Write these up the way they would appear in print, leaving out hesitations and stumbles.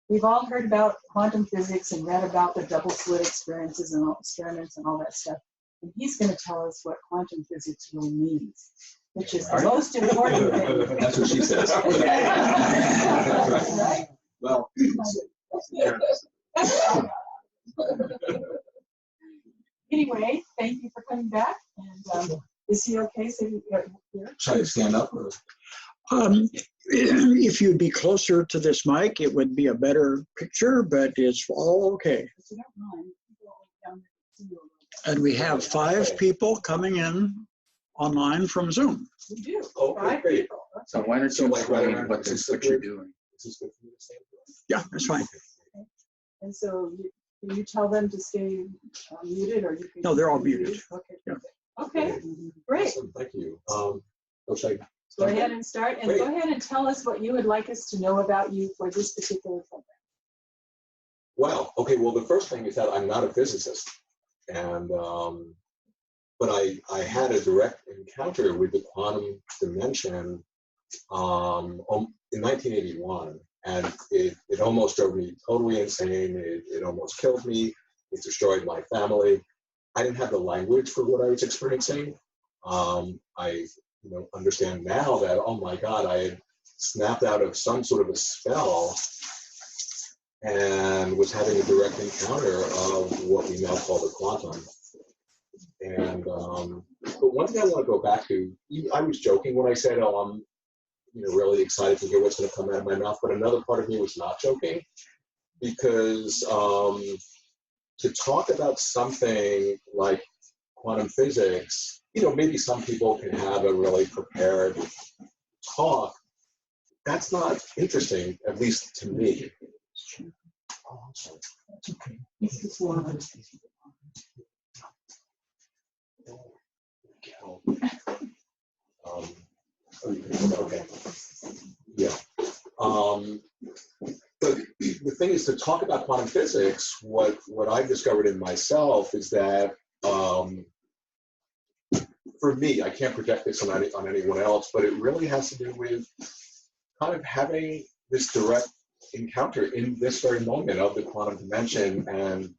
we've all heard about quantum physics and read about the double slit experiences and all, experiments and all that stuff. And he's going to tell us what quantum physics really means, which is the most important thing. That's what she says. Right? Well, anyway, thank you for coming back. And is he okay? So here? should I stand up? Or? If you'd be closer to this mic, it would be a better picture, but it's all okay. If you don't mind, people down there can see you a little bit. And we have 5 people coming in online from Zoom. We do. Oh, 5 great. people. So why don't So, you like, explain right what around- what you're doing? Is this good for me to stand? Yeah, that's fine. And so can you tell them to stay muted, or you can? No, they're all muted. Okay. Yeah. Okay. Great. Awesome, thank you. Should I Go ahead and start, and Great. go ahead and tell us what you would like us to know about you for this particular program. Wow. Okay. Well, the first thing is that I'm not a physicist, and but I had a direct encounter with the quantum dimension in 1981, and it almost drove me totally insane. It almost killed me. It destroyed my family. I didn't have the language for what I was experiencing. I understand now that, oh my God, I had snapped out of some sort of a spell and was having a direct encounter of what we now call the quantum. And but one thing I want to go back to, I was joking when I said, oh, I'm really excited to hear what's going to come out of my mouth, but another part of me was not joking, because to talk about something like quantum physics, maybe some people can have a really prepared talk. That's not interesting, at least to me. Oh, I'm sorry. That's okay. Okay. Yeah. But the thing is, to talk about quantum physics, what I've discovered in myself is that, for me, I can't project this on anyone else, but it really has to do with kind of having this direct encounter in this very moment of the quantum dimension, and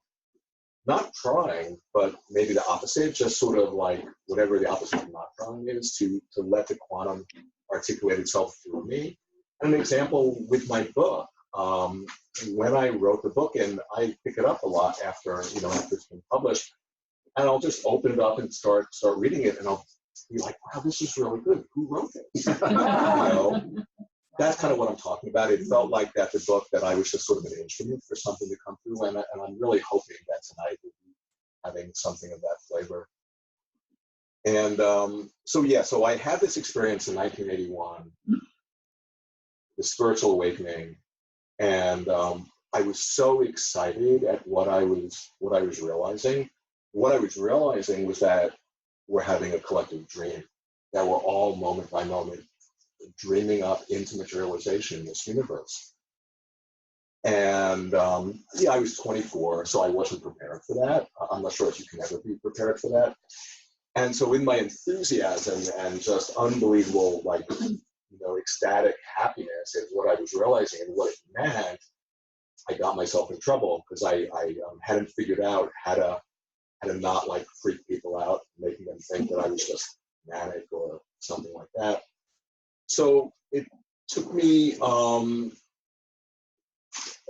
not trying, but maybe the opposite, just sort of like whatever the opposite of not trying is, to let the quantum articulate itself through me. And an example with my book, when I wrote the book, and I pick it up a lot after it's been published, and I'll just open it up and start reading it, and I'll be like, wow, this is really good. Who wrote this? That's kind of what I'm talking about. It felt like that the book, that I was just sort of an instrument for something to come through, and I'm really hoping that tonight will be having something of that flavor. And so I had this experience in 1981, the spiritual awakening, and I was so excited at what I was realizing. What I was realizing was that we're having a collective dream, that we're all moment by moment dreaming up into materialization in this universe. And I was 24, so I wasn't prepared for that. I'm not sure if you can ever be prepared for that. And so in my enthusiasm and just unbelievable, ecstatic happiness at what I was realizing and what it meant, I got myself in trouble, because I hadn't figured out how to not freak people out, making them think that I was just manic or something like that. So it took me a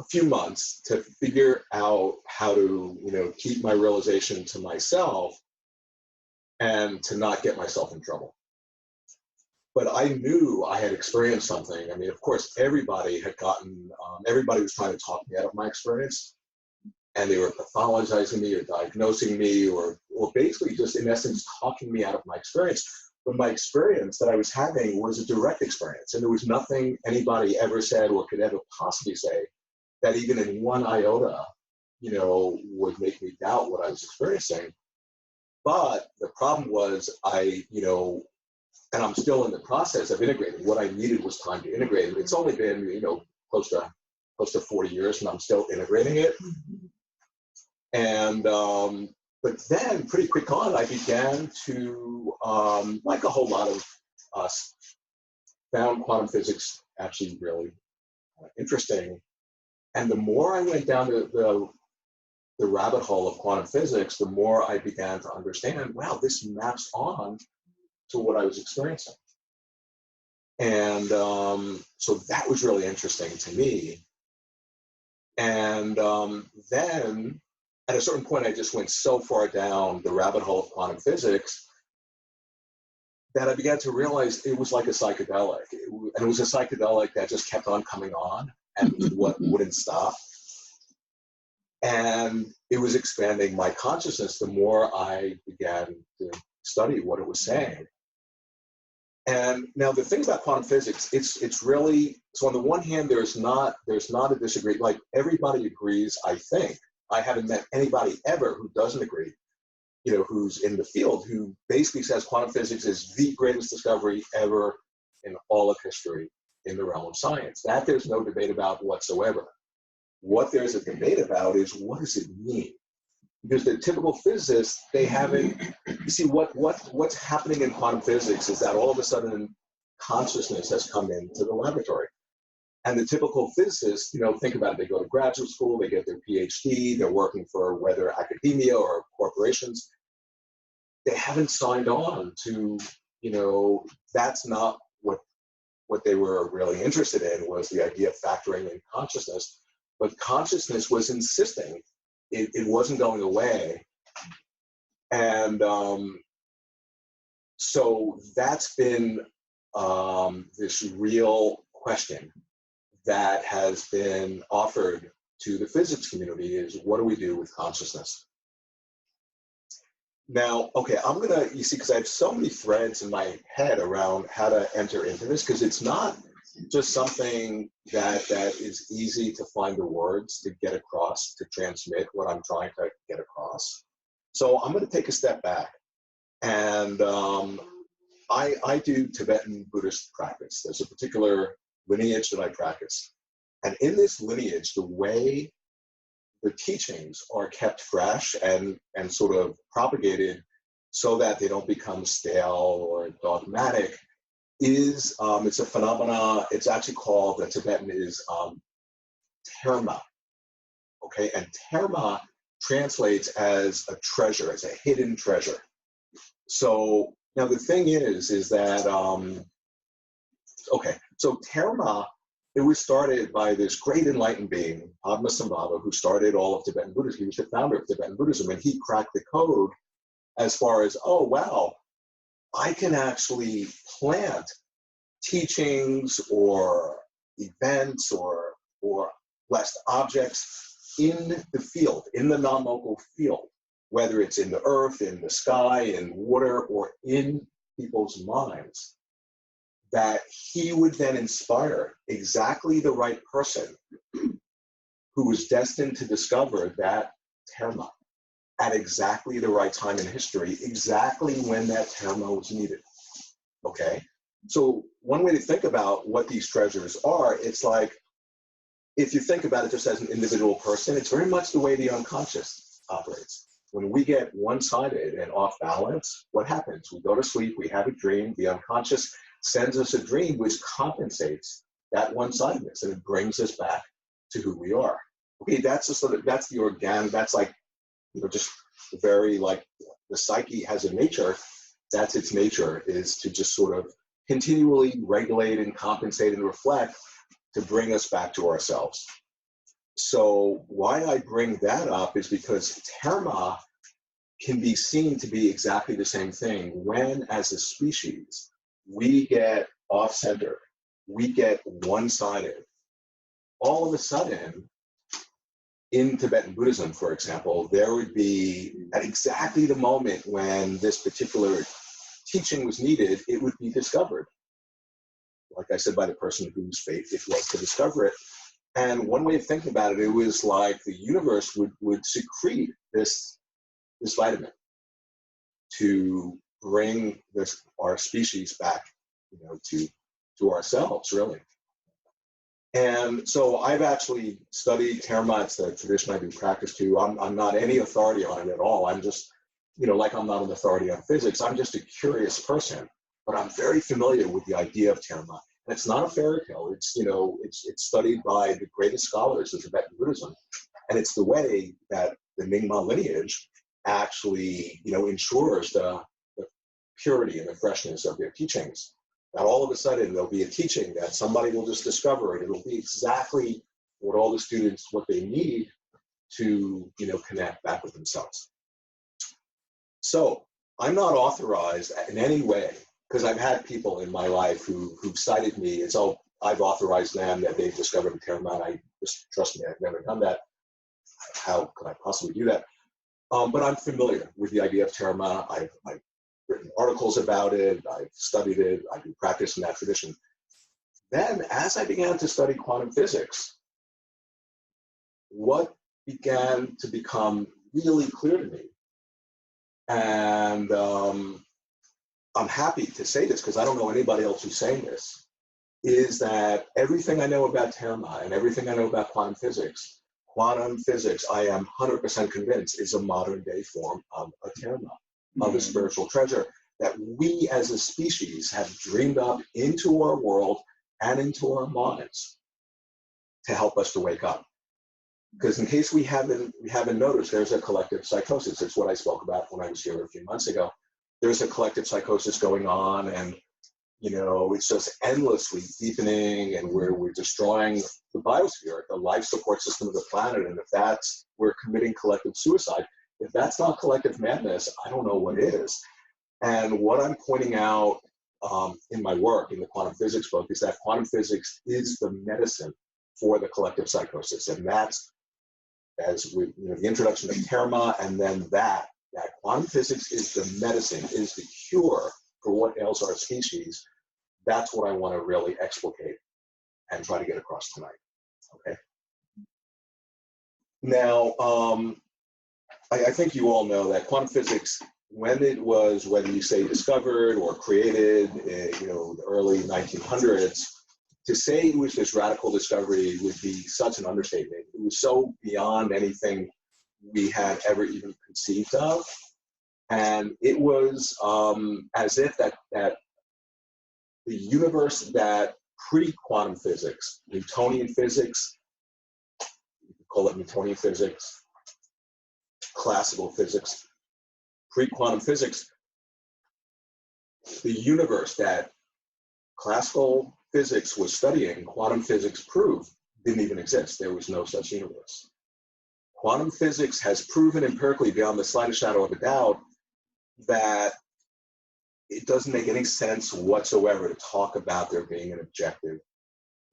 few months to figure out how to, keep my realization to myself and to not get myself in trouble. But I knew I had experienced something. I mean, of course, everybody was trying to talk me out of my experience, and they were pathologizing me or diagnosing me or basically just, in essence, talking me out of my experience. But my experience that I was having was a direct experience, and there was nothing anybody ever said or could ever possibly say that even in one iota, would make me doubt what I was experiencing. But the problem was and I'm still in the process of integrating. What I needed was time to integrate it. It's only been, close to 40 years, and I'm still integrating it. And but then pretty quick on, I began to, like a whole lot of us, found quantum physics actually really interesting. And the more I went down the rabbit hole of quantum physics, the more I began to understand, wow, this maps on to what I was experiencing. And so that was really interesting to me. And then at a certain point, I just went so far down the rabbit hole of quantum physics that I began to realize it was like a psychedelic. And it was a psychedelic that just kept on coming on and wouldn't stop. And it was expanding my consciousness the more I began to study what it was saying. And now the thing about quantum physics, it's really, so on the one hand, there's not a disagreement. Like everybody agrees, I think. I haven't met anybody ever who doesn't agree, you know, who's in the field, who basically says quantum physics is the greatest discovery ever in all of history in the realm of science. That there's no debate about whatsoever. What there's a debate about is, what does it mean? Because the typical physicists, they haven't, you see, what's happening in quantum physics is that all of a sudden consciousness has come into the laboratory. And the typical physicists, you know, think about it, they go to graduate school, they get their PhD, they're working for whether academia or corporations. They haven't signed on to, you know, that's not what they were really interested in, was the idea of factoring in consciousness. But consciousness was insisting. It wasn't going away. And so that's been this real question that has been offered to the physics community is, what do we do with consciousness? Now, okay, you see, because I have so many threads in my head around how to enter into this, because it's not just something that is easy to find the words to get across, to transmit what I'm trying to get across. So I'm going to take a step back. And I do Tibetan Buddhist practice. There's a particular lineage that I practice. And in this lineage, the way the teachings are kept fresh and sort of propagated so that they don't become stale or dogmatic is, it's a phenomena, it's actually called, the Tibetan is terma, okay? And terma translates as a treasure, as a hidden treasure. So now the thing is that, okay, so terma, it was started by this great enlightened being, Padmasambhava, who started all of Tibetan Buddhism. He was the founder of Tibetan Buddhism, and he cracked the code as far as, oh, wow, I can actually plant teachings or events or blessed objects in the field, in the non-local field, whether it's in the earth, in the sky, in water, or in people's minds, that he would then inspire exactly the right person who was destined to discover that terma at exactly the right time in history, exactly when that terma was needed, okay? So one way to think about what these treasures are, it's like, if you think about it just as an individual person, it's very much the way the unconscious operates. When we get one-sided and off balance, what happens? We go to sleep, we have a dream, the unconscious sends us a dream which compensates that one-sidedness, and it brings us back to who we are. Okay, that's just sort of, that's the organic, that's like, you know, just very like the psyche has a nature, that's its nature, is to just sort of continually regulate and compensate and reflect to bring us back to ourselves. So why I bring that up is because terma can be seen to be exactly the same thing when, as a species, we get off-center, we get one-sided. All of a sudden, in Tibetan Buddhism, for example, there would be, at exactly the moment when this particular teaching was needed, it would be discovered. Like I said, by the person whose fate it was to discover it. And one way of thinking about it, it was like the universe would secrete this vitamin to bring our species back, you know, to ourselves, really. And so I've actually studied terma. It's the tradition I do practice to. I'm not any authority on it at all. I'm just, you know, like I'm not an authority on physics. I'm just a curious person, but I'm very familiar with the idea of terma. And it's not a fairy tale. It's, you know, it's studied by the greatest scholars of Tibetan Buddhism. And it's the way that the Nyingma lineage actually, you know, ensures the purity and the freshness of their teachings. That all of a sudden there'll be a teaching that somebody will just discover, and it'll be exactly what all the students, what they need to, you know, connect back with themselves. So I'm not authorized in any way, because I've had people in my life who've cited me as, oh, I've authorized them, that they've discovered a Theravada. I just, trust me, I've never done that. How could I possibly do that? But I'm familiar with the idea of Theravada. I've written articles about it. I've studied it. I do practice in that tradition. Then, as I began to study quantum physics, what began to become really clear to me, and I'm happy to say this because I don't know anybody else who's saying this, is that everything I know about Theravada and everything I know about quantum physics, I am 100% convinced, is a modern day form of a Theravada, of a spiritual treasure that we as a species have dreamed up into our world and into our minds to help us to wake up. Because in case we haven't noticed, there's a collective psychosis. It's what I spoke about when I was here a few months ago. There's a collective psychosis going on, and you know, it's just endlessly deepening, and we're destroying the biosphere, the life support system of the planet. And if that's, we're committing collective suicide. If that's not collective madness, I don't know what is. And what I'm pointing out in my work, in the quantum physics book, is that quantum physics is the medicine for the collective psychosis. And that's, as we, you know, the introduction of Theravada, and then that quantum physics is the medicine, is the cure for what ails our species. That's what I want to really explicate and try to get across tonight. Okay. Now, I think you all know that quantum physics, when it was, whether you say discovered or created, you know, the early 1900s, to say it was this radical discovery would be such an understatement. It was so beyond anything we had ever even conceived of. And it was as if that the universe that pre-quantum physics, Newtonian physics, you could call it Newtonian physics, classical physics, pre-quantum physics, the universe that classical physics was studying, quantum physics proved didn't even exist. There was no such universe. Quantum physics has proven empirically, beyond the slightest shadow of a doubt, that it doesn't make any sense whatsoever to talk about there being an objective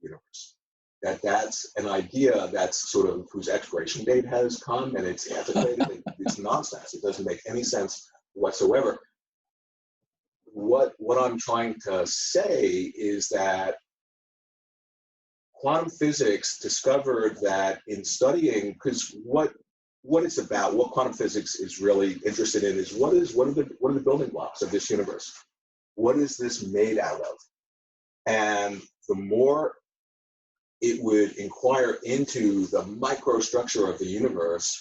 universe. That's an idea that's sort of, whose expiration date has come, and it's antiquated. It's nonsense. It doesn't make any sense whatsoever. What I'm trying to say is that quantum physics discovered that in studying, because what it's about, what quantum physics is really interested in, is what are the building blocks of this universe? What is this made out of? And the more it would inquire into the microstructure of the universe,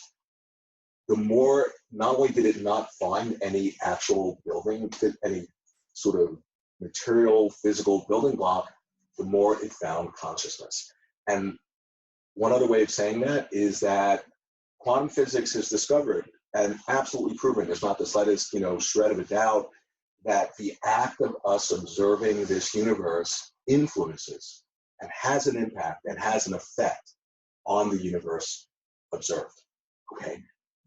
the more, not only did it not find any actual building, any sort of material, physical building block, the more it found consciousness. And one other way of saying that is that quantum physics has discovered and absolutely proven, there's not the slightest, you know, shred of a doubt, that the act of us observing this universe influences and has an impact and has an effect on the universe observed. Okay,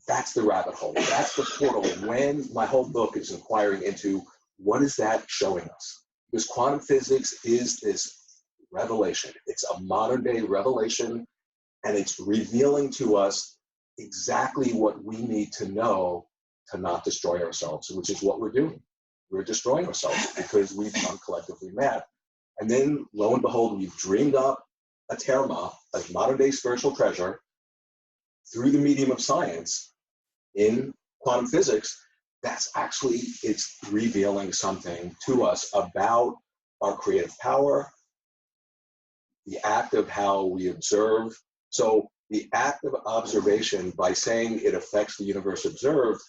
that's the rabbit hole. That's the portal. When my whole book is inquiring into what is that showing us? Because quantum physics is this revelation. It's a modern day revelation, and it's revealing to us exactly what we need to know to not destroy ourselves, which is what we're doing. We're destroying ourselves because we've gone collectively mad. And then, lo and behold, we've dreamed up a Theravada, a modern day spiritual treasure, through the medium of science in quantum physics. That's actually, it's revealing something to us about our creative power, the act of how we observe. So the act of observation, by saying it affects the universe observed,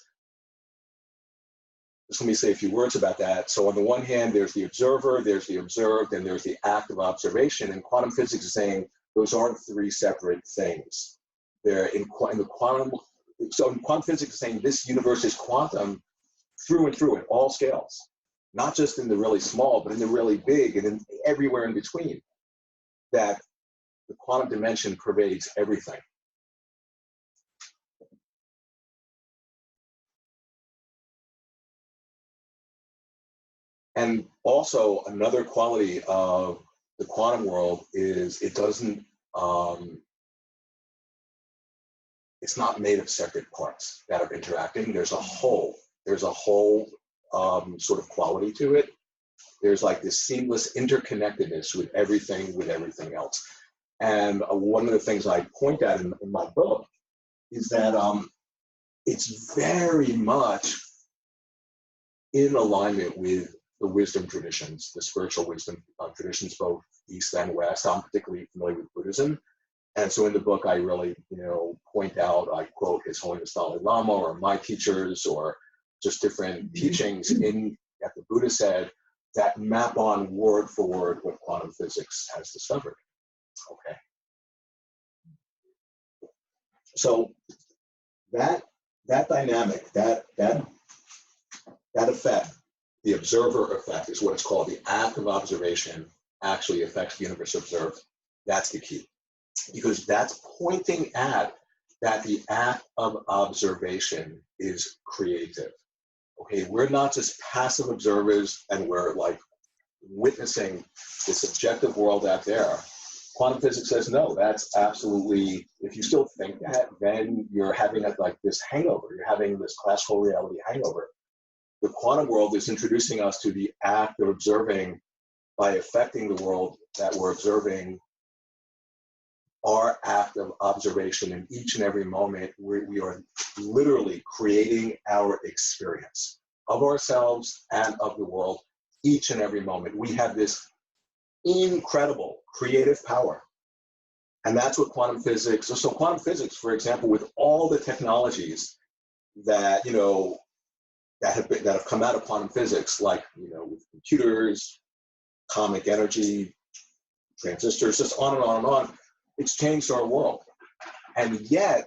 just let me say a few words about that. So on the one hand, there's the observer, there's the observed, and there's the act of observation. And quantum physics is saying those aren't three separate things. They're in the quantum. So in quantum physics is saying this universe is quantum through and through at all scales, not just in the really small, but in the really big and in everywhere in between. That the quantum dimension pervades everything. And also another quality of the quantum world is it doesn't, it's not made of separate parts that are interacting. There's a whole sort of quality to it. There's like this seamless interconnectedness with everything else. And one of the things I point out in my book is that it's very much in alignment with the wisdom traditions, the spiritual wisdom traditions, both East and West. I'm particularly familiar with Buddhism. And so in the book, I really, point out, I quote His Holiness Dalai Lama or my teachers or just different teachings that the Buddha said that map on word for word what quantum physics has discovered. Okay. So that dynamic, that effect, the observer effect is what it's called. The act of observation actually affects the universe observed. That's the key. Because that's pointing at that the act of observation is creative. Okay, we're not just passive observers and we're like witnessing this objective world out there. Quantum physics says no, that's absolutely, if you still think that, then you're having like this hangover, you're having this classical reality hangover. The quantum world is introducing us to the act of observing by affecting the world that we're observing. Our act of observation in each and every moment, we are literally creating our experience of ourselves and of the world each and every moment. We have this incredible creative power. And that's what quantum physics, so quantum physics, for example, with all the technologies that, that have come out of quantum physics, like, with computers, atomic energy, transistors, just on and on and on, it's changed our world. And yet,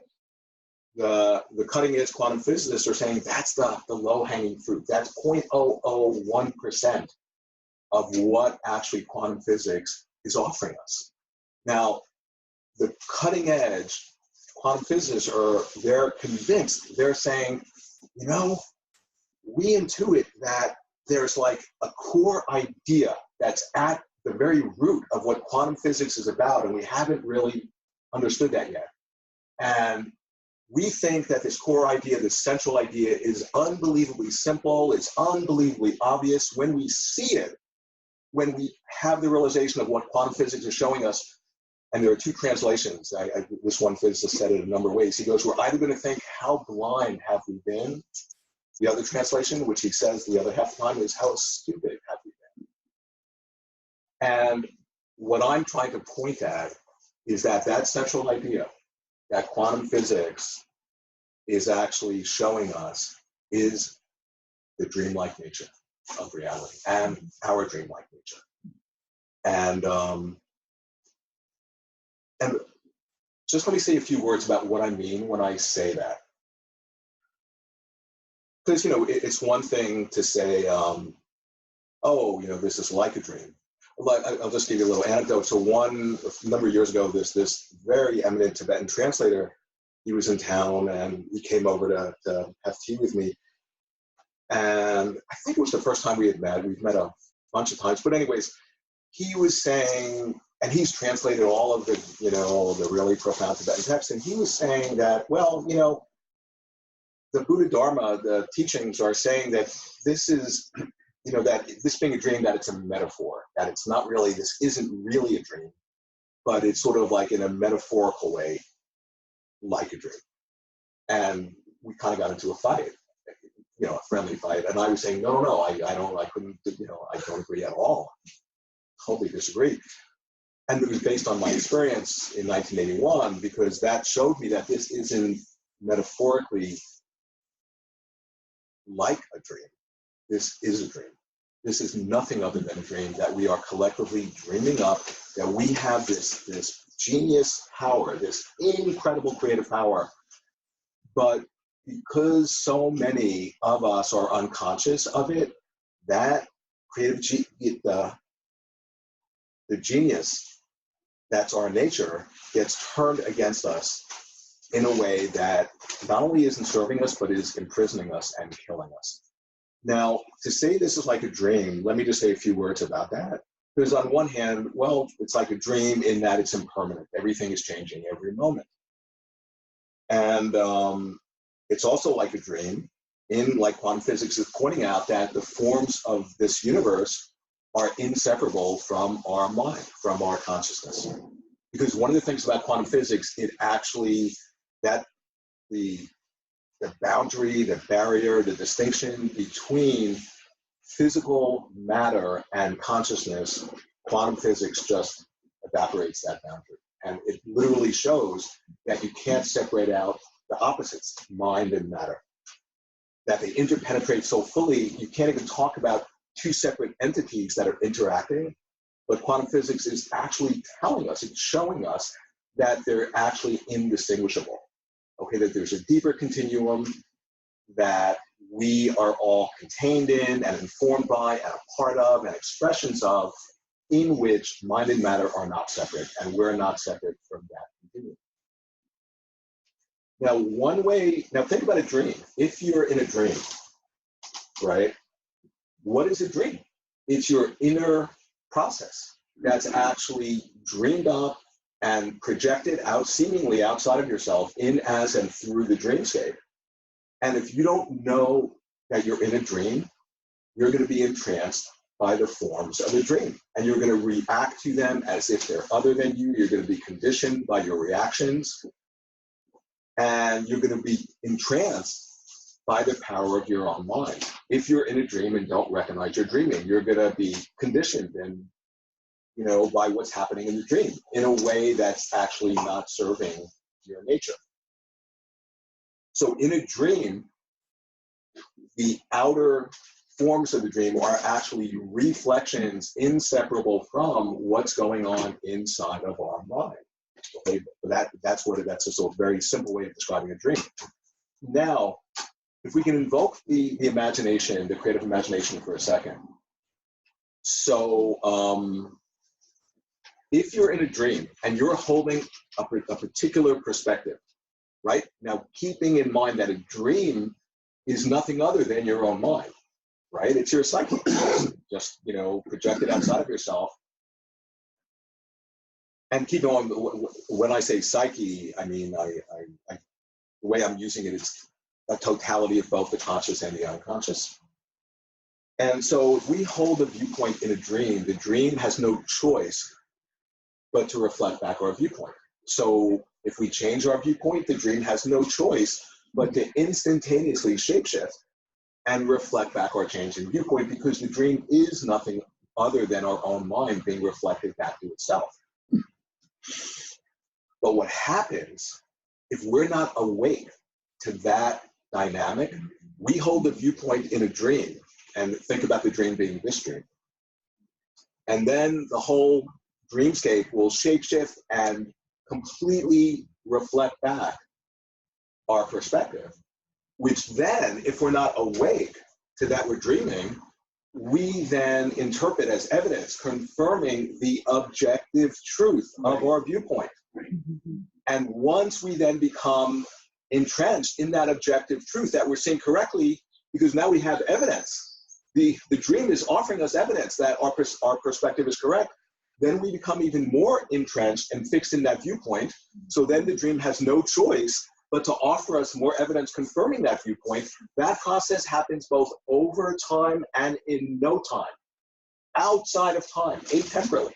the cutting edge quantum physicists are saying that's the low hanging fruit. That's 0.001% of what actually quantum physics is offering us. Now, the cutting edge quantum physicists they're convinced, they're saying, we intuit that there's like a core idea that's at the very root of what quantum physics is about, and we haven't really understood that yet. And we think that this core idea, this central idea, is unbelievably simple, it's unbelievably obvious. When we see it, when we have the realization of what quantum physics is showing us, and there are two translations. This one physicist said it a number of ways. He goes, we're either going to think, how blind have we been? The other translation, which he says the other half of the time, is how stupid have we been? And what I'm trying to point at is that central idea that quantum physics is actually showing us is the dreamlike nature of reality and our dreamlike nature. And just let me say a few words about what I mean when I say that. Because, it's one thing to say, this is like a dream. I'll just give you a little anecdote. So a number of years ago, this very eminent Tibetan translator, he was in town and he came over to have tea with me. And I think it was the first time we had met. We've met a bunch of times. But anyways, he was saying, and he's translated all of the, the really profound Tibetan texts. And he was saying that, the Buddha Dharma, the teachings are saying that this is, that this being a dream, that it's a metaphor, that it's not really, this isn't really a dream, but it's sort of like in a metaphorical way, like a dream. And we kind of got into a fight, a friendly fight. And I was saying, no, I couldn't, I don't agree at all. Totally disagree. And it was based on my experience in 1981, because that showed me that this isn't metaphorically like a dream. this is a dream. This is nothing other than a dream that we are collectively dreaming up, that we have this genius power, this incredible creative power. But because so many of us are unconscious of it, that creative, the genius that's our nature gets turned against us in a way that not only isn't serving us, but is imprisoning us and killing us. Now, to say this is like a dream, let me just say a few words about that. Because on one hand, well, it's like a dream in that it's impermanent. Everything is changing every moment. And it's also like a dream in, like quantum physics is pointing out, that the forms of this universe are inseparable from our mind, from our consciousness. Because one of the things about quantum physics, it actually, that the boundary, the barrier, the distinction between physical matter and consciousness, quantum physics just evaporates that boundary. And it literally shows that you can't separate out the opposites, mind and matter. That they interpenetrate so fully, you can't even talk about two separate entities that are interacting. But quantum physics is actually telling us, it's showing us that they're actually indistinguishable. Okay, that there's a deeper continuum that we are all contained in and informed by and a part of and expressions of, in which mind and matter are not separate, and we're not separate from that continuum. Now, now think about a dream. If you're in a dream, right, what is a dream? It's your inner process that's actually dreamed up and projected out seemingly outside of yourself, in, as, and through the dreamscape. And if you don't know that you're in a dream, you're going to be entranced by the forms of the dream. And you're going to react to them as if they're other than you. You're going to be conditioned by your reactions. And you're going to be entranced by the power of your own mind. If you're in a dream and don't recognize you're dreaming, you're going to be conditioned and, by what's happening in the dream in a way that's actually not serving your nature. So in a dream, the outer forms of the dream are actually reflections inseparable from what's going on inside of our mind. Okay, that's a sort of very simple way of describing a dream. Now, if we can invoke the imagination, the creative imagination for a second. So, if you're in a dream and you're holding a particular perspective, right? Now, keeping in mind that a dream is nothing other than your own mind, right? It's your psyche, just, projected outside of yourself. And keep on, when I say psyche, I mean, the way I'm using it is a totality of both the conscious and the unconscious. And so if we hold a viewpoint in a dream, the dream has no choice but to reflect back our viewpoint. So if we change our viewpoint, the dream has no choice but to instantaneously shapeshift and reflect back our change in viewpoint, because the dream is nothing other than our own mind being reflected back to itself. But what happens if we're not awake to that dynamic? We hold a viewpoint in a dream and think about the dream being this dream. And then the whole dreamscape will shapeshift and completely reflect back our perspective, which then, if we're not awake to that we're dreaming, we then interpret as evidence, confirming the objective truth of our viewpoint. And once we then become entrenched in that objective truth that we're seeing correctly, because now we have evidence, the dream is offering us evidence that our perspective is correct, then we become even more entrenched and fixed in that viewpoint. So then the dream has no choice but to offer us more evidence confirming that viewpoint. That process happens both over time and in no time, outside of time, atemporally.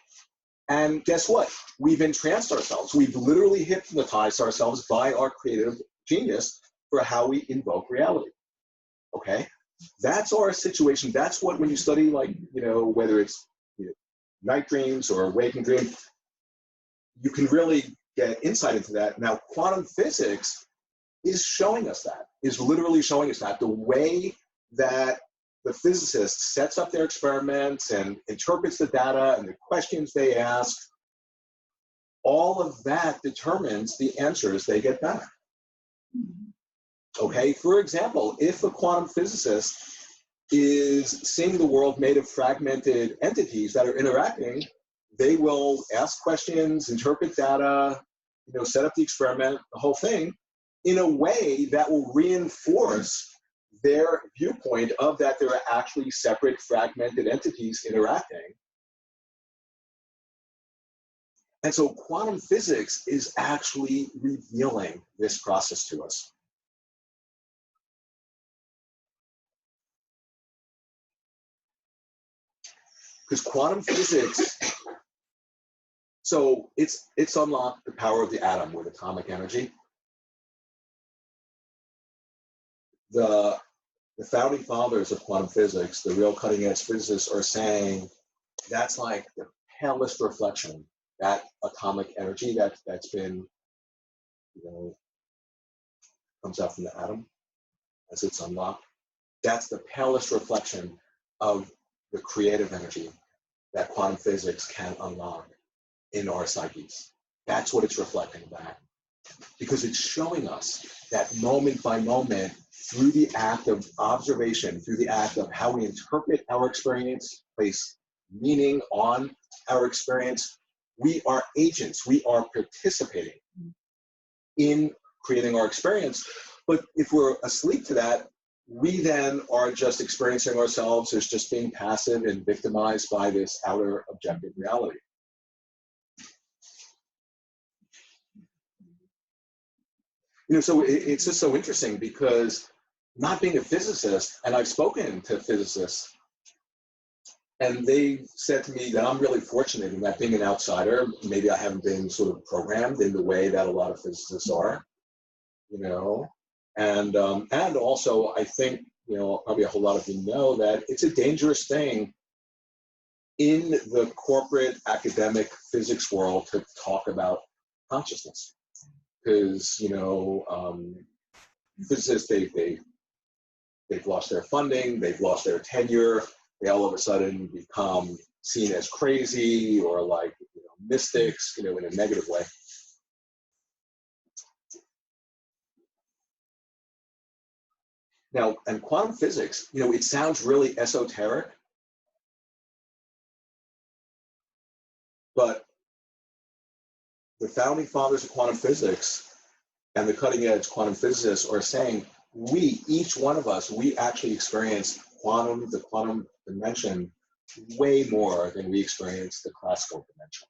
And guess what? We've entranced ourselves. We've literally hypnotized ourselves by our creative genius for how we invoke reality. Okay? That's our situation. That's what, when you study, whether it's night dreams or waking dreams, you can really get insight into that. Now, quantum physics is showing us that, is literally showing us that. The way that the physicist sets up their experiments and interprets the data and the questions they ask, all of that determines the answers they get back. Okay, for example, if a quantum physicist is seeing the world made of fragmented entities that are interacting, they will ask questions, interpret data, set up the experiment, the whole thing, in a way that will reinforce their viewpoint of that there are actually separate fragmented entities interacting. And so quantum physics is actually revealing this process to us. Because quantum physics, so it's unlocked the power of the atom with atomic energy. The founding fathers of quantum physics, the real cutting edge physicists, are saying that's like the palest reflection, that atomic energy that's been, comes out from the atom as it's unlocked. That's the palest reflection of the creative energy that quantum physics can unlock in our psyches. That's what it's reflecting back. Because it's showing us that moment by moment, through the act of observation, through the act of how we interpret our experience, place meaning on our experience, we are agents, we are participating in creating our experience. But if we're asleep to that, we then are just experiencing ourselves as just being passive and victimized by this outer objective reality. So it's just so interesting because not being a physicist, and I've spoken to physicists, and they said to me that I'm really fortunate in that being an outsider, maybe I haven't been sort of programmed in the way that a lot of physicists are, and also I think, probably a whole lot of you know that it's a dangerous thing in the corporate academic physics world to talk about consciousness. Because, physicists, they've lost their funding, they've lost their tenure, they all of a sudden become seen as crazy or like, mystics, in a negative way. Now, and quantum physics, it sounds really esoteric, but the founding fathers of quantum physics and the cutting edge quantum physicists are saying each one of us, we actually experience the quantum dimension way more than we experience the classical dimension.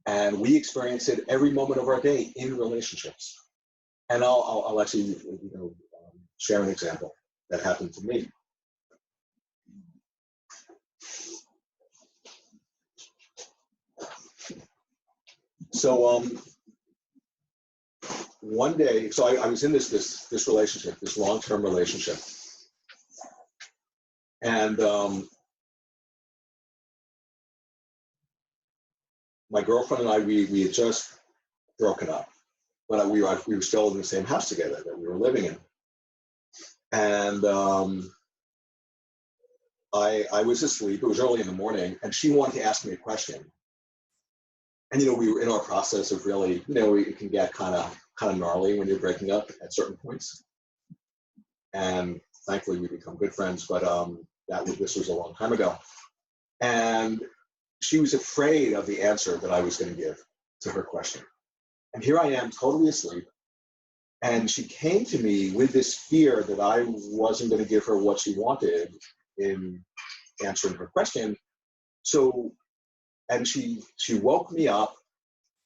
And we experience it every moment of our day in relationships. And I'll actually, share an example that happened to me. So one day, so I was in this relationship, this long-term relationship, and my girlfriend and I, we had just broken up, but we were still in the same house together that we were living in, and I was asleep. It was early in the morning, and she wanted to ask me a question. And we were in our process of really, it can get kind of gnarly when you're breaking up at certain points. And thankfully, we become good friends. But this was a long time ago, and she was afraid of the answer that I was going to give to her question. And here I am, totally asleep, and she came to me with this fear that I wasn't going to give her what she wanted in answering her question. And she woke me up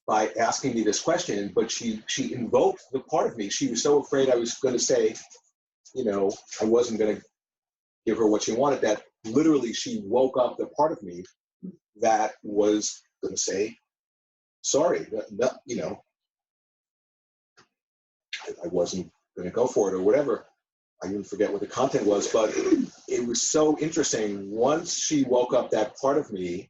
by asking me this question, but she invoked the part of me. She was so afraid I was going to say, I wasn't going to give her what she wanted, that literally she woke up the part of me that was going to say, sorry, I wasn't going to go for it or whatever. I didn't forget what the content was, but it was so interesting. Once she woke up that part of me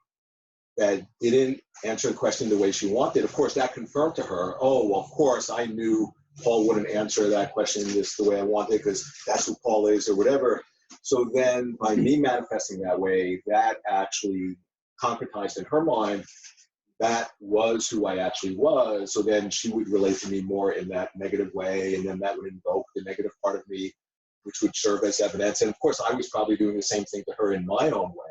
that didn't answer the question the way she wanted, of course, that confirmed to her, oh, well, of course, I knew Paul wouldn't answer that question the way I wanted because that's who Paul is or whatever. So then by me manifesting that way, that actually concretized in her mind, that was who I actually was. So then she would relate to me more in that negative way, and then that would invoke the negative part of me, which would serve as evidence. And of course, I was probably doing the same thing to her in my own way.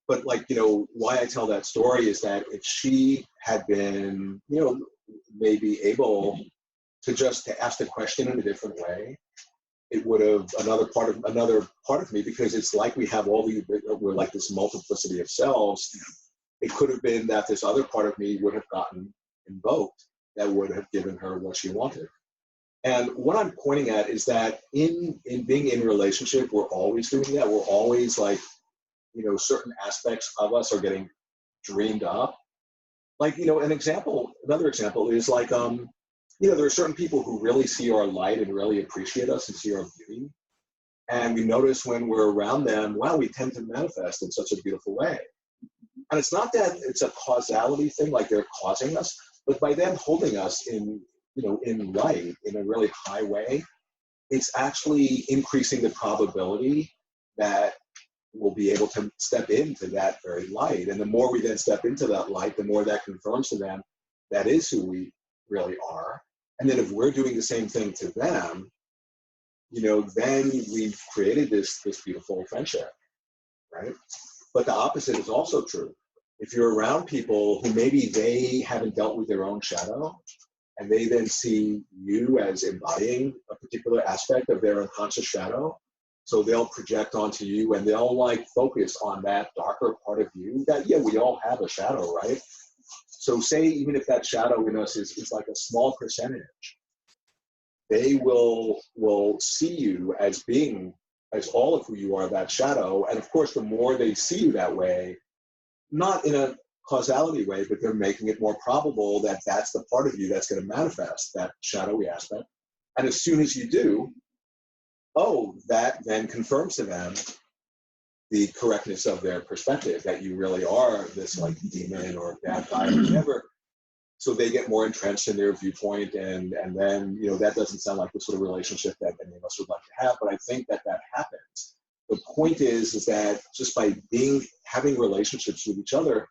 But like, you know, why I tell that story is that if she had been, you know, maybe able to just to ask the question in a different way, it would have another part of me, because it's like we have we're like this multiplicity of selves. It could have been that this other part of me would have gotten invoked that would have given her what she wanted. And what I'm pointing at is that in being in relationship, we're always doing that. We're always like, you know, certain aspects of us are getting dreamed up. Like, you know, another example is like, you know, there are certain people who really see our light and really appreciate us and see our beauty. And we notice when we're around them, wow, we tend to manifest in such a beautiful way. And it's not that it's a causality thing, like they're causing us, but by them holding us in, you know, in light in a really high way, it's actually increasing the probability that we'll be able to step into that very light. And the more we then step into that light, the more that confirms to them that is who we really are. And then if we're doing the same thing to them, you know, then we've created this beautiful friendship, right? But the opposite is also true. If you're around people who maybe they haven't dealt with their own shadow, and they then see you as embodying a particular aspect of their unconscious shadow, so they'll project onto you and they'll like focus on that darker part of you that, yeah, we all have a shadow, right? So say even if that shadow in us is like a small percentage, they will see you as being, as all of who you are, that shadow. And of course, the more they see you that way, not in a causality way, but they're making it more probable that that's the part of you that's going to manifest that shadowy aspect. And as soon as you do, that then confirms to them the correctness of their perspective, that you really are this like demon or bad guy or whatever. So they get more entrenched in their viewpoint, and then, you know, that doesn't sound like the sort of relationship that any of us would like to have, but I think that happens. The point is that just by having relationships with each other,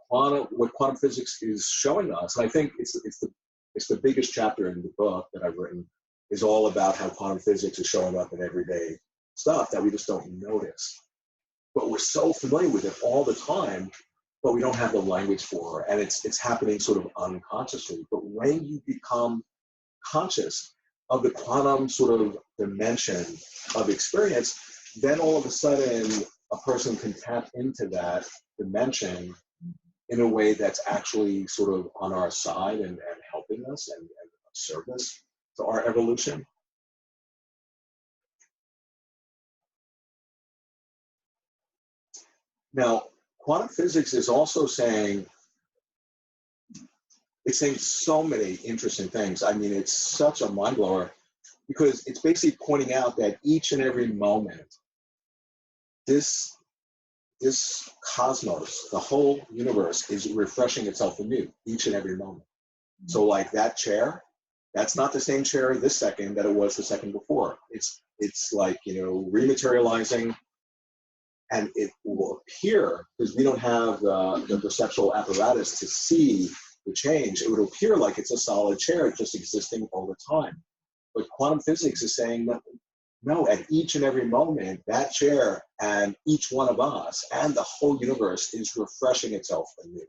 what quantum physics is showing us, and I think it's the biggest chapter in the book that I've written, is all about how quantum physics is showing up in everyday stuff that we just don't notice. But we're so familiar with it all the time, but we don't have the language for it, and it's happening sort of unconsciously. But when you become conscious of the quantum sort of dimension of experience, then all of a sudden a person can tap into that dimension in a way that's actually sort of on our side and helping us and of service to our evolution. Now, quantum physics is also saying so many interesting things. I mean, it's such a mind blower, because it's basically pointing out that each and every moment, this cosmos, the whole universe, is refreshing itself anew each and every moment. So like that chair, that's not the same chair this second that it was the second before. It's like, you know, rematerializing, and it will appear, because we don't have the perceptual apparatus to see the change, it would appear like it's a solid chair just existing all the time. But quantum physics is saying that no, at each and every moment, that chair and each one of us and the whole universe is refreshing itself anew.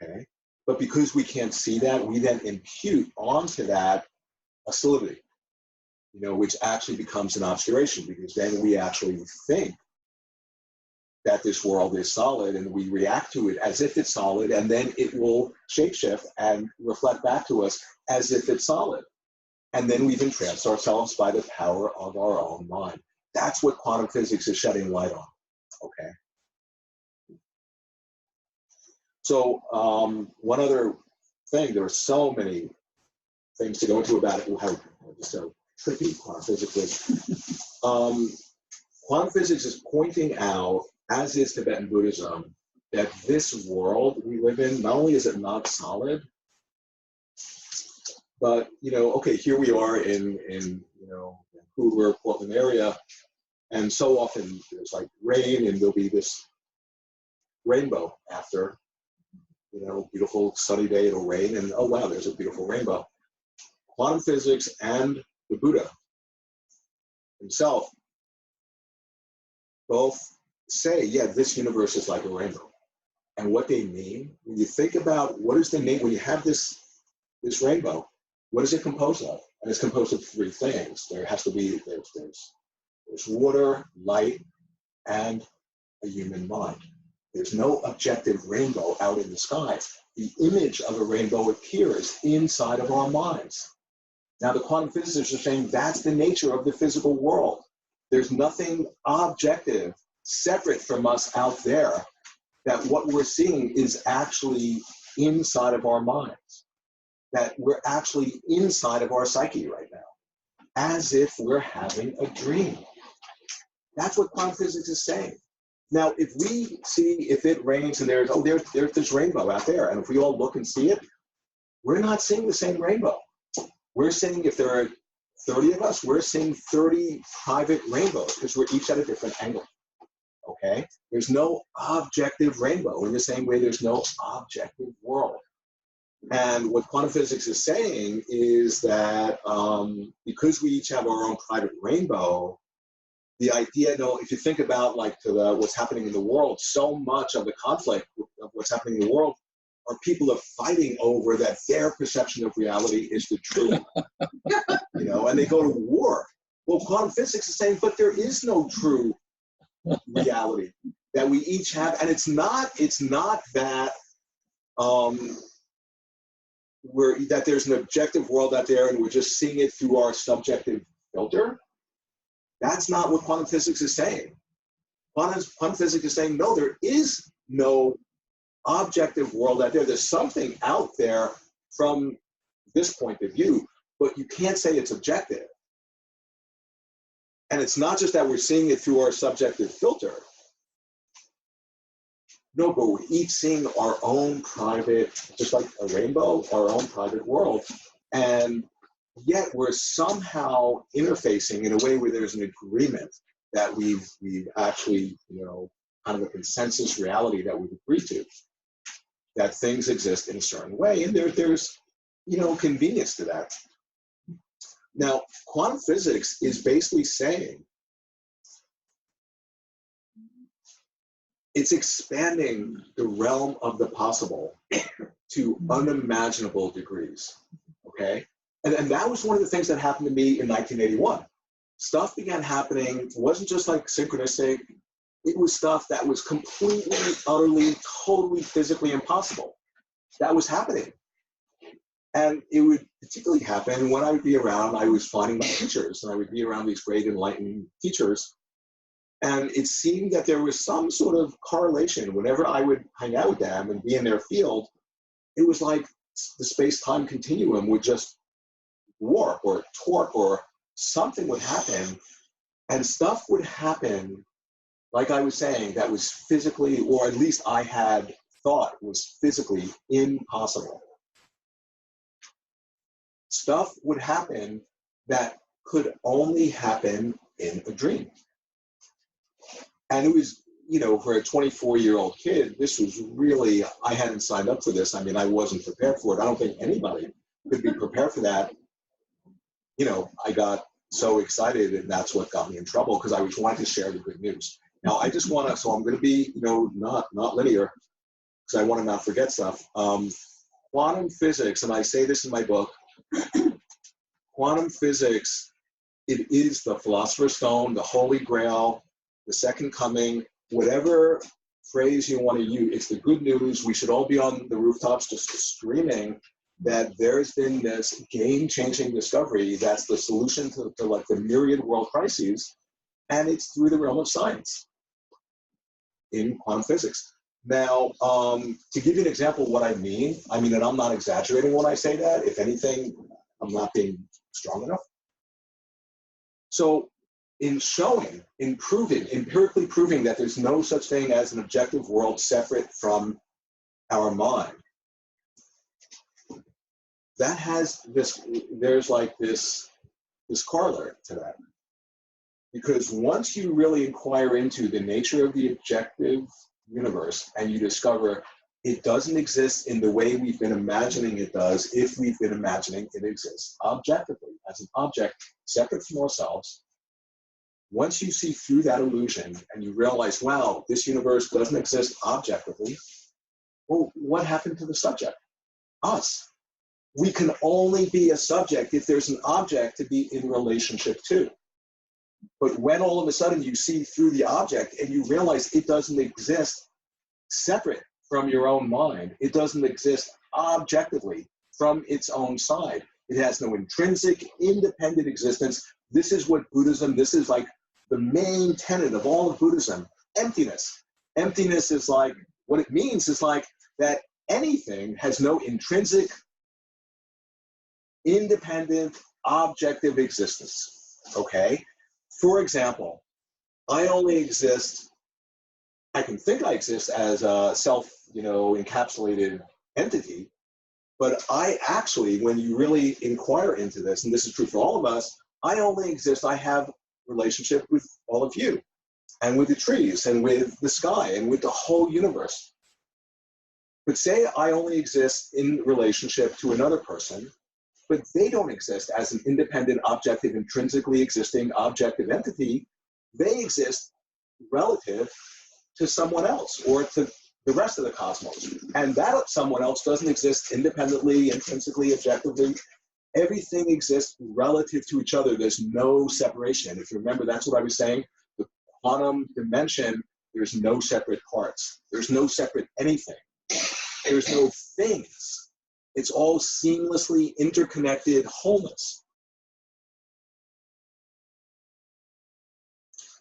Okay? But because we can't see that, we then impute onto that a solidity, you know, which actually becomes an obscuration, because then we actually think that this world is solid, and we react to it as if it's solid, and then it will shapeshift and reflect back to us as if it's solid. And then we've entranced ourselves by the power of our own mind. That's what quantum physics is shedding light on, okay? So one other thing, there are so many things to go into about it, how tricky quantum physics is. Quantum physics is pointing out, as is Tibetan Buddhism, that this world we live in, not only is it not solid, But, okay, here we are in Vancouver, Portland area, and so often there's like rain, and there'll be this rainbow after, beautiful sunny day, it'll rain, and oh wow, there's a beautiful rainbow. Quantum physics and the Buddha himself both say, yeah, this universe is like a rainbow. And what they mean, when you think about what is the name, when you have this rainbow, what is it composed of? And it's composed of three things. There has to be, there's water, light, and a human mind. There's no objective rainbow out in the sky. The image of a rainbow appears inside of our minds. Now, the quantum physicists are saying that's the nature of the physical world. There's nothing objective separate from us out there, that what we're seeing is actually inside of our minds, that we're actually inside of our psyche right now, as if we're having a dream. That's what quantum physics is saying. Now, if we see, if it rains and there's this rainbow out there, and if we all look and see it, we're not seeing the same rainbow. We're seeing, if there are 30 of us, we're seeing 30 private rainbows because we're each at a different angle, okay? There's no objective rainbow in the same way there's no objective world. And what quantum physics is saying is that because we each have our own private rainbow, the idea, if you think about what's happening in the world, so much of the conflict of what's happening in the world are people are fighting over that their perception of reality is the truth, and they go to war. Well, quantum physics is saying, but there is no true reality that we each have, and it's not that that there's an objective world out there and we're just seeing it through our subjective filter. That's not what quantum physics is saying. Quantum physics is saying, no, there is no objective world out there. There's something out there from this point of view, but you can't say it's objective. And it's not just that we're seeing it through our subjective filter. No, but we're each seeing our own private, just like a rainbow, our own private world. And yet we're somehow interfacing in a way where there's an agreement that we've actually, kind of a consensus reality that we've agreed to, that things exist in a certain way, and there's convenience to that. Now, quantum physics is basically saying it's expanding the realm of the possible to unimaginable degrees, okay? And that was one of the things that happened to me in 1981. Stuff began happening. It wasn't just like synchronistic. It was stuff that was completely, utterly, totally physically impossible. That was happening. And it would particularly happen when I would be around, I was finding my teachers, and I would be around these great enlightened teachers. And it seemed that there was some sort of correlation. Whenever I would hang out with them and be in their field, it was like the space-time continuum would just warp or torque, or something would happen, and stuff would happen, like I was saying, that was physically, or at least I had thought was physically impossible. Stuff would happen that could only happen in a dream. And it was, for a 24-year-old kid, this was really, I hadn't signed up for this. I mean, I wasn't prepared for it. I don't think anybody could be prepared for that. I got so excited, and that's what got me in trouble, because I was wanting to share the good news. Now, I just want to, so I'm going to be, not linear, because I want to not forget stuff. Quantum physics, and I say this in my book, quantum physics, it is the philosopher's stone, the holy grail, the second coming, whatever phrase you want to use. It's the good news. We should all be on the rooftops just screaming that there's been this game-changing discovery that's the solution to like the myriad world crises, and it's through the realm of science in quantum physics. Now, to give you an example of what I mean, and I'm not exaggerating when I say that. If anything, I'm not being strong enough. So in showing, in proving, empirically proving that there's no such thing as an objective world separate from our mind, that has this, there's like this corollary to that. Because once you really inquire into the nature of the objective universe and you discover it doesn't exist in the way we've been imagining it does, if we've been imagining it exists objectively, as an object separate from ourselves, once you see through that illusion and you realize, wow, this universe doesn't exist objectively, well, what happened to the subject? Us. We can only be a subject if there's an object to be in relationship to. But when all of a sudden you see through the object and you realize it doesn't exist separate from your own mind, it doesn't exist objectively from its own side. It has no intrinsic, independent existence. This is what Buddhism, this is like the main tenet of all of Buddhism, emptiness. Emptiness is like, what it means is like that anything has no intrinsic, independent, objective existence, okay? For example, I only exist, I can think I exist as a self, encapsulated entity, but I actually, when you really inquire into this, and this is true for all of us, I only exist, I have relationship with all of you, and with the trees, and with the sky, and with the whole universe. But say I only exist in relationship to another person, but they don't exist as an independent, objective, intrinsically existing objective entity. They exist relative to someone else or to the rest of the cosmos. And that someone else doesn't exist independently, intrinsically, objectively. Everything exists relative to each other. There's no separation. If you remember, that's what I was saying. The quantum dimension, there's no separate parts. There's no separate anything. There's no things. It's all seamlessly interconnected wholeness.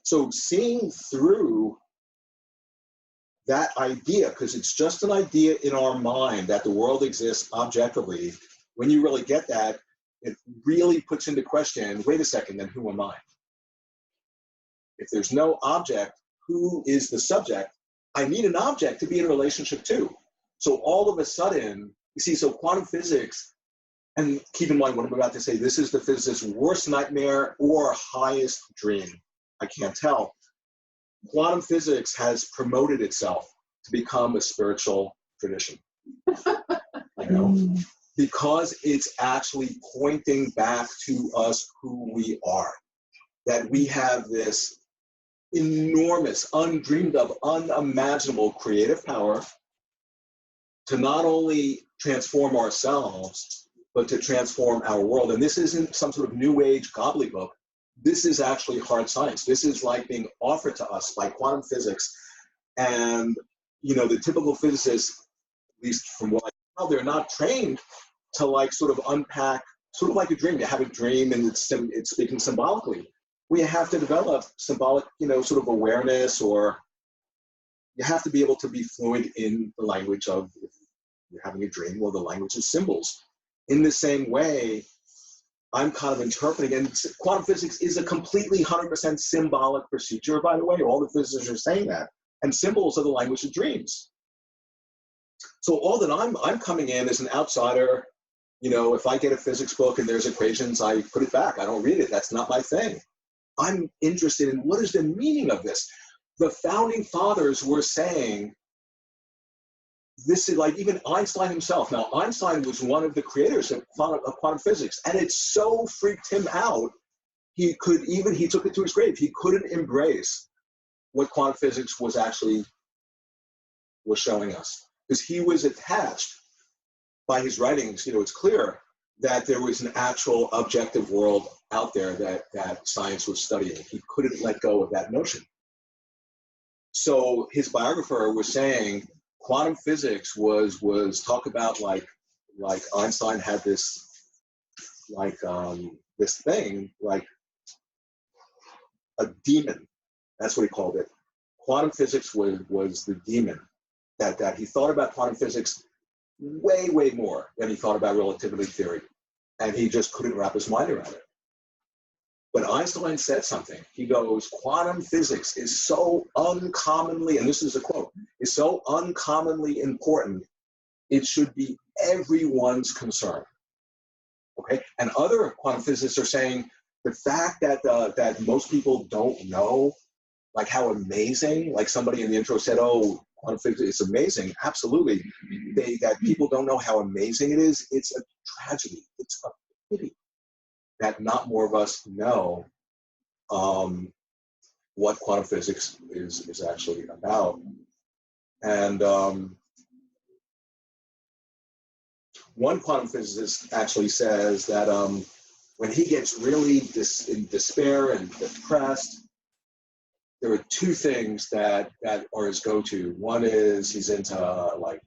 So seeing through that idea, because it's just an idea in our mind that the world exists objectively, when you really get that, it really puts into question, wait a second, then who am I? If there's no object, who is the subject? I need an object to be in a relationship to. So all of a sudden, you see, so quantum physics, and keep in mind what I'm about to say, this is the physicist's worst nightmare or highest dream. I can't tell. Quantum physics has promoted itself to become a spiritual tradition. Because it's actually pointing back to us who we are. That we have this enormous, undreamed of, unimaginable creative power to not only transform ourselves, but to transform our world. And this isn't some sort of new age gobbledygook. This is actually hard science. This is like being offered to us by quantum physics. And, the typical physicists, at least from what I know, they're not trained to like sort of unpack, sort of like a dream. You have a dream and it's speaking symbolically. We have to develop symbolic, sort of awareness, or you have to be able to be fluent in the language of, if you're having a dream, well, the language of symbols. In the same way, I'm kind of interpreting, and quantum physics is a completely 100% symbolic procedure, by the way. All the physicists are saying that. And symbols are the language of dreams. So all that I'm coming in as an outsider, if I get a physics book and there's equations, I put it back. I don't read it. That's not my thing. I'm interested in what is the meaning of this. The founding fathers were saying, this is like even Einstein himself. Now, Einstein was one of the creators of quantum physics, and it so freaked him out, he took it to his grave. He couldn't embrace what quantum physics was showing us. Because he was attached by his writings, it's clear that there was an actual objective world out there that science was studying. He couldn't let go of that notion. So his biographer was saying, quantum physics was talk about like Einstein had this this thing like a demon. That's what he called it. Quantum physics was the demon. That he thought about quantum physics way more than he thought about relativity theory, and he just couldn't wrap his mind around it. But Einstein said something. He goes, quantum physics is so uncommonly, and this is a quote, is so uncommonly important, it should be everyone's concern. Okay, and other quantum physicists are saying the fact that that most people don't know, like how amazing, like somebody in the intro said, oh, quantum physics is amazing. Absolutely, that people don't know how amazing it is. It's a tragedy. It's a pity that not more of us know what quantum physics is actually about. And one quantum physicist actually says that when he gets really in despair and depressed, there are two things that are his go-to. One is he's into like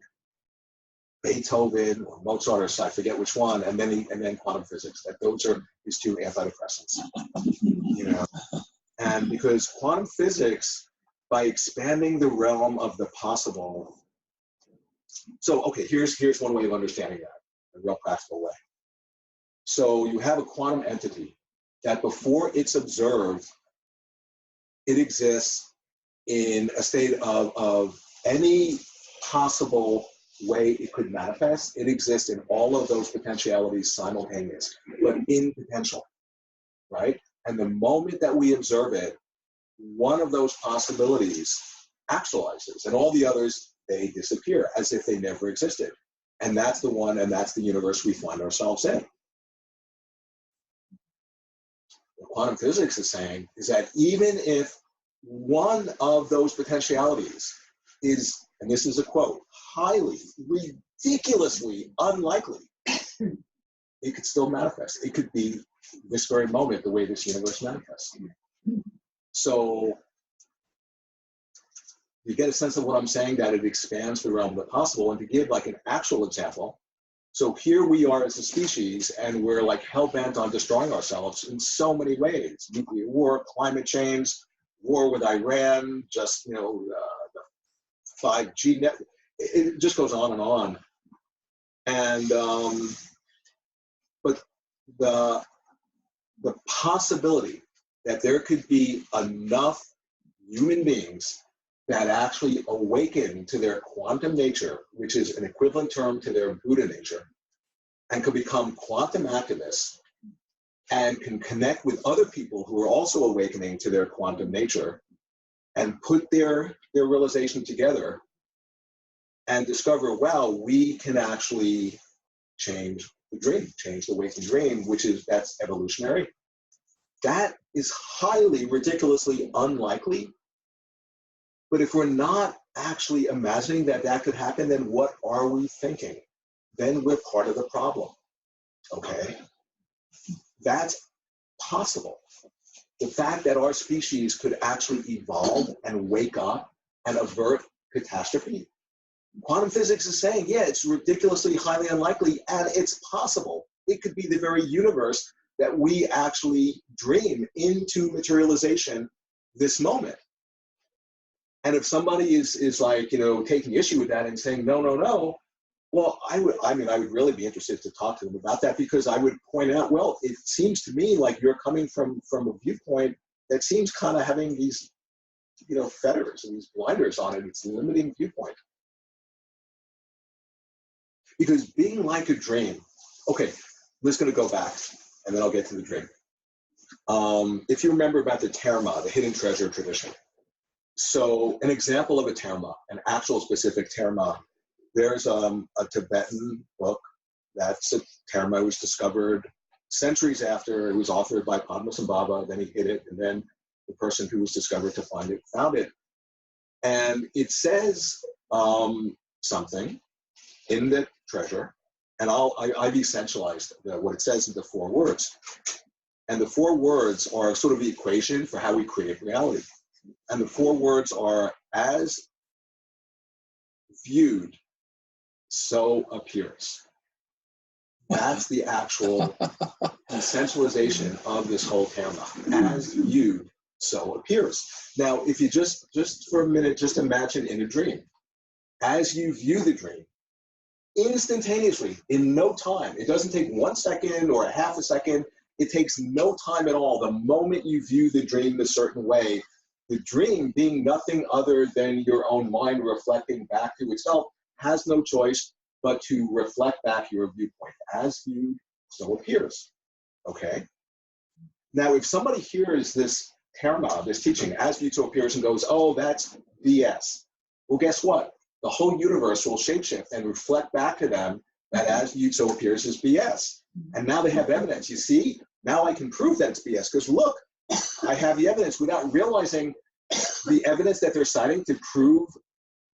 Beethoven or Mozart, or I forget which one, and then quantum physics. That those are his two antidepressants. You know, and because quantum physics, by expanding the realm of the possible. So okay, here's one way of understanding that, a real practical way. So you have a quantum entity that before it's observed, it exists in a state of any possible way it could manifest. It exists in all of those potentialities simultaneous, but in potential, right? And the moment that we observe it, one of those possibilities actualizes, and all the others, they disappear as if they never existed. And that's the one, and that's the universe we find ourselves in. What quantum physics is saying is that even if one of those potentialities is, and this is a quote, highly, ridiculously unlikely, it could still manifest. It could be this very moment the way this universe manifests. So you get a sense of what I'm saying, that it expands the realm of the possible. And to give like an actual example, so here we are as a species, and we're like hell-bent on destroying ourselves in so many ways. Nuclear war, climate change, war with Iran, just, you know, the 5G net, it just goes on and on. And, but the possibility that there could be enough human beings that actually awaken to their quantum nature, which is an equivalent term to their Buddha nature, and can become quantum activists and can connect with other people who are also awakening to their quantum nature and put their realization together and discover, well, we can actually change the dream, change the waking dream, that's evolutionary. That is highly, ridiculously unlikely. But if we're not actually imagining that that could happen, then what are we thinking? Then we're part of the problem, okay? That's possible. The fact that our species could actually evolve and wake up and avert catastrophe. Quantum physics is saying, yeah, it's ridiculously highly unlikely, and it's possible. It could be the very universe that we actually dream into materialization this moment. And if somebody is like, you know, taking issue with that and saying, no, no, no, well, I would really be interested to talk to them about that, because I would point out, well, it seems to me like you're coming from a viewpoint that seems kind of having these, you know, fetters and these blinders on it. It's a limiting viewpoint. Because being like a dream, okay, I'm just going to go back and then I'll get to the dream. If you remember about the terma, the hidden treasure tradition. So an example of a terma, an actual specific terma, there's a Tibetan book that's a terma was discovered centuries after it was authored by Padmasambhava. Then he hid it, and then the person who was discovered to find it found it. And it says something in the treasure, and I've essentialized what it says into 4 words. And the 4 words are sort of the equation for how we create reality. And the 4 words are, as viewed, so appears. That's the actual essentialization of this whole terma. As viewed, so appears. Now, if you just for a minute, just imagine in a dream. As you view the dream, instantaneously, in no time, it doesn't take 1 second or a half a second, it takes no time at all. The moment you view the dream a certain way, the dream, being nothing other than your own mind reflecting back to itself, has no choice but to reflect back your viewpoint. As viewed, so appears. Okay. Now, if somebody hears this terma, this teaching, as view so appears, and goes, oh, that's BS. Well, guess what? The whole universe will shapeshift and reflect back to them that as view so appears is BS. And now they have evidence. You see, now I can prove that it's BS because look, I have the evidence without realizing the evidence that they're citing to prove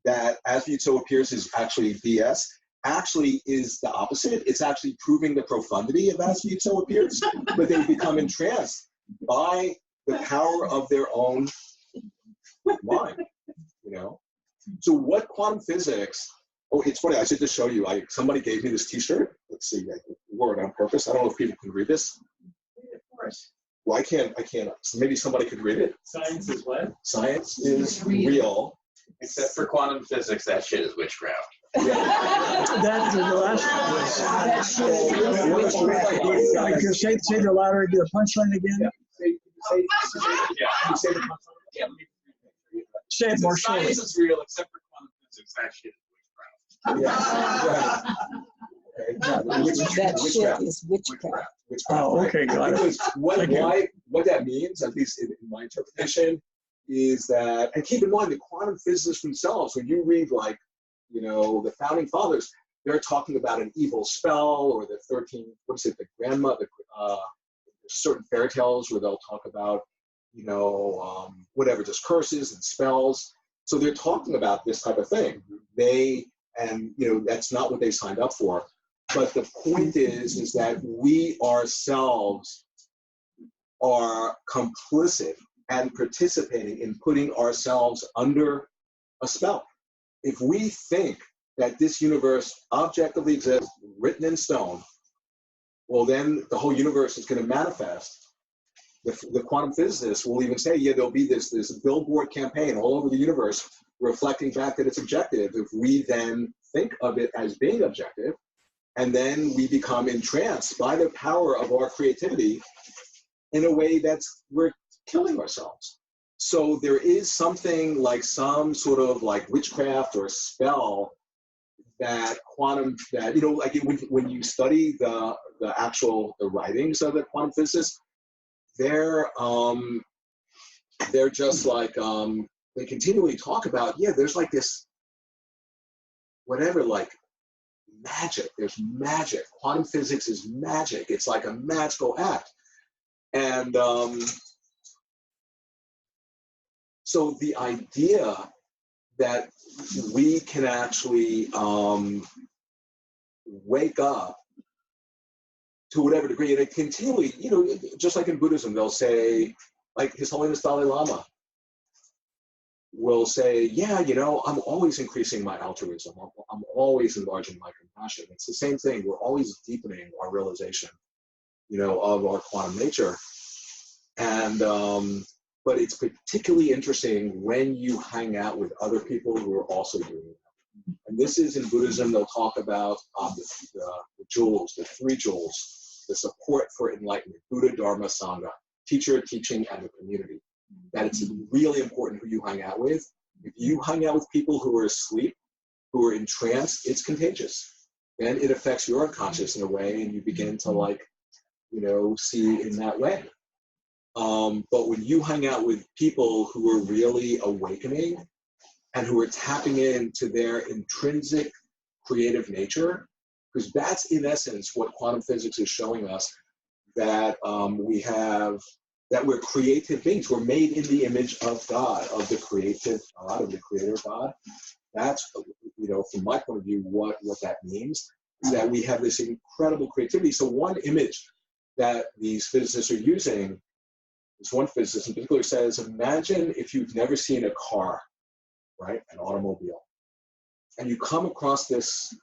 that as view so appears is actually BS. Actually is the opposite. It's actually proving the profundity of as view so appears, but they become entranced by the power of their own mind, you know? So what quantum physics, oh, it's funny, I should just show you, somebody gave me this t-shirt. Let's see, I wore it on purpose. I don't know if people can read this. Of course. Well, I can't, so maybe somebody could read it. Science is what? Science is real. Except for quantum physics, that shit is witchcraft. Yeah. That's the last That shit is witchcraft. one. Like you say the louder, do the punchline again. Yeah. Say it more slowly. Science is real, except for quantum physics, that shit is witchcraft. That shit is witchcraft. Oh, okay, got it. Because what that means, at least in my interpretation, is that, and keep in mind the quantum physicists themselves, when you read like, you know, the founding fathers, they're talking about an evil spell or the 13, certain fairy tales where they'll talk about, you know, whatever, just curses and spells. So they're talking about this type of thing. And you know, that's not what they signed up for. But the point is that we ourselves are complicit and participating in putting ourselves under a spell. If we think that this universe objectively exists, written in stone, well, then the whole universe is going to manifest. The quantum physicists will even say, yeah, there'll be this billboard campaign all over the universe reflecting back that it's objective. If we then think of it as being objective, and then we become entranced by the power of our creativity in a way we're killing ourselves. So there is something like some sort of like witchcraft or spell that you know, like when you study the writings of the quantum physicists, they're just like, they continually talk about, yeah, there's like this, whatever, like magic, there's magic. Quantum physics is magic. It's like a magical act. And so the idea that we can actually wake up to whatever degree, and it continually, you know, just like in Buddhism, they'll say, like His Holiness Dalai Lama will say, yeah, you know, I'm always increasing my altruism. I'm always enlarging my compassion. It's the same thing. We're always deepening our realization, you know, of our quantum nature. And, but it's particularly interesting when you hang out with other people who are also doing that. And this is in Buddhism, they'll talk about the jewels, the 3 jewels, the support for enlightenment, Buddha, Dharma, Sangha, teacher, teaching, and the community. That it's really important who you hang out with. If you hang out with people who are asleep, who are in trance, it's contagious. And it affects your unconscious in a way, and you begin to, like, you know, see in that way. But when you hang out with people who are really awakening and who are tapping into their intrinsic creative nature, because that's in essence what quantum physics is showing us, that that we're creative beings. We're made in the image of God, of the creative God, of the creator God. That's, you know, from my point of view, what that means is that we have this incredible creativity. So one image that these physicists are using, this one physicist in particular says, imagine if you've never seen a car, right, an automobile, and you come across this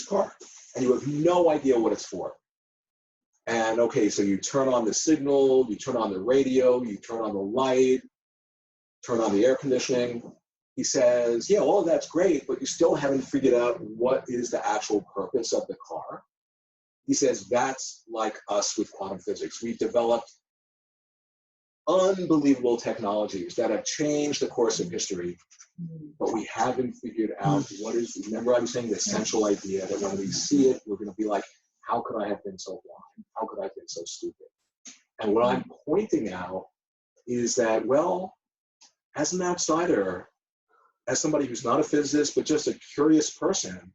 car, and you have no idea what it's for. And okay, so you turn on the signal, you turn on the radio, you turn on the light, turn on the air conditioning. He says, yeah, all of that's great, but you still haven't figured out what is the actual purpose of the car. He says, that's like us with quantum physics. We've developed unbelievable technologies that have changed the course of history, but we haven't figured out what is, remember I'm saying the essential idea that when we see it, we're going to be like, how could I have been so blind? How could I have been so stupid? And what I'm pointing out is that, well, as an outsider, as somebody who's not a physicist, but just a curious person,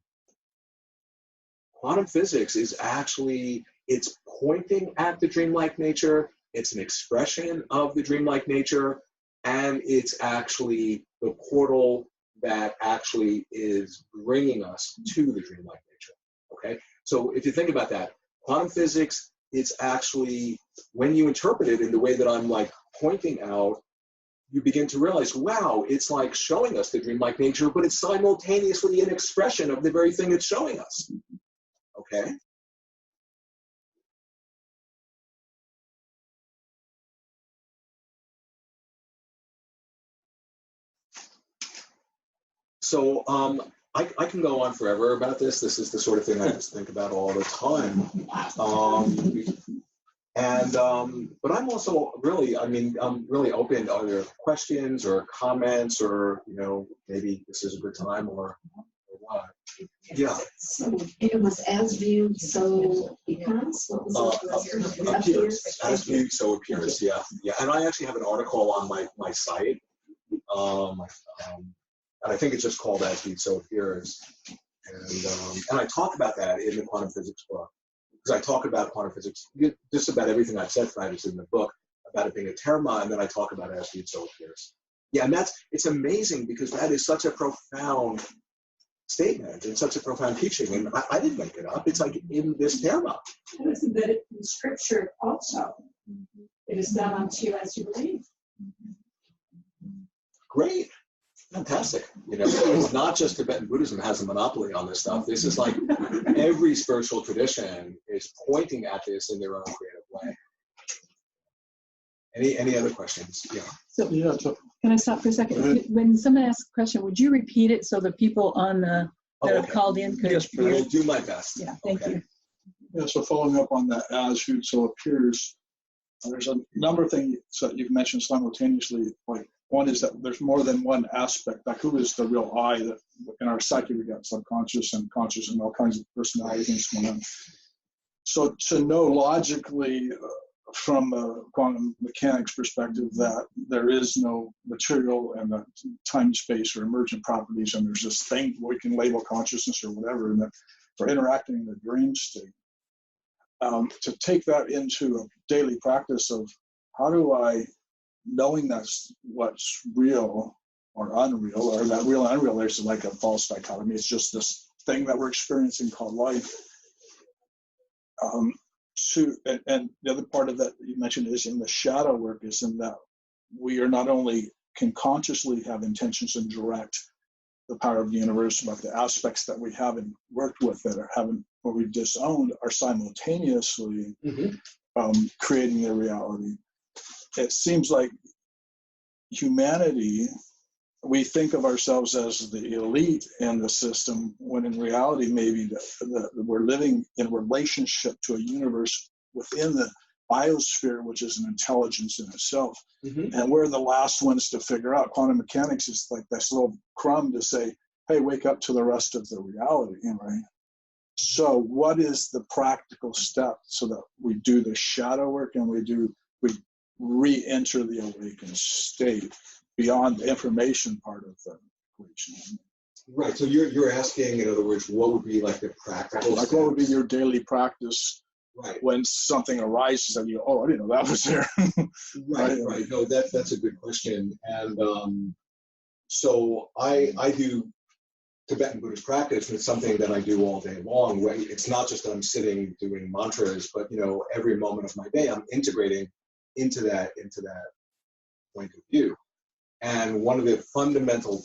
quantum physics is actually, it's pointing at the dreamlike nature, it's an expression of the dreamlike nature, and it's actually the portal that actually is bringing us to the dreamlike nature, okay? So if you think about that, quantum physics, it's actually, when you interpret it in the way that I'm like pointing out, you begin to realize, wow, it's like showing us the dreamlike nature, but it's simultaneously an expression of the very thing it's showing us, okay? So I can go on forever about this. This is the sort of thing I just think about all the time. But I'm also really, I mean, I'm really open to other questions or comments, or, you know, maybe this is a good time or what. Yeah. So it was as viewed, so becomes. What was it? Appears. As viewed, so appears. Yeah. Yeah. And I actually have an article on my site. And I think it's just called As Viewed, So Appears. And I talk about that in the quantum physics book. Because I talk about quantum physics, just about everything I've said tonight is in the book, about it being a terma, and then I talk about As Viewed, So Appears. Yeah, and it's amazing, because that is such a profound statement and such a profound teaching, and I didn't make it up. It's like in this terma. And isn't that in scripture also? It is done unto you as you believe. Great. Fantastic. You know, it's not just Tibetan Buddhism has a monopoly on this stuff. This is like every spiritual tradition is pointing at this in their own creative way. Any other questions? Yeah. So Yeah, can I stop for a second? When someone asks a question, would you repeat it so the people on the that have called in could Yes, hear? I will it? do my best. Yeah, thank Okay. you. Yeah, so following up on that, as viewed, so appears, there's a number of things that you've mentioned simultaneously. Like, one is that there's more than one aspect. Like, who is the real I? That in our psyche we got subconscious and conscious and all kinds of personality things going on. So to know logically from a quantum mechanics perspective that there is no material and time, space, or emergent properties, and there's this thing we can label consciousness or whatever, and that for interacting in the dream state. To take that into a daily practice of how do I, knowing that's what's real or unreal, or that real and unreal, there's like a false dichotomy. It's just this thing that we're experiencing called life. And the other part of that you mentioned is in the shadow work, is in that we are not only can consciously have intentions and direct the power of the universe, but the aspects that we haven't worked with that are haven't or we've disowned are simultaneously creating their reality. It seems like humanity, we think of ourselves as the elite in the system, when in reality maybe we're living in relationship to a universe within the biosphere, which is an intelligence in itself. And we're the last ones to figure out. Quantum mechanics is like this little crumb to say, hey, wake up to the rest of the reality, right? So what is the practical step so that we do the shadow work and we re-enter the awakened state beyond the information part of the equation? Right. So you're asking, in other words, what would be like the practical? Like, what would be your daily practice? Right. When something arises and you, oh, I didn't know that was there. Right. No, that's a good question. And so I do Tibetan Buddhist practice, and it's something that I do all day long. It's not just that I'm sitting doing mantras, but every moment of my day I'm integrating into that point of view. And one of the fundamental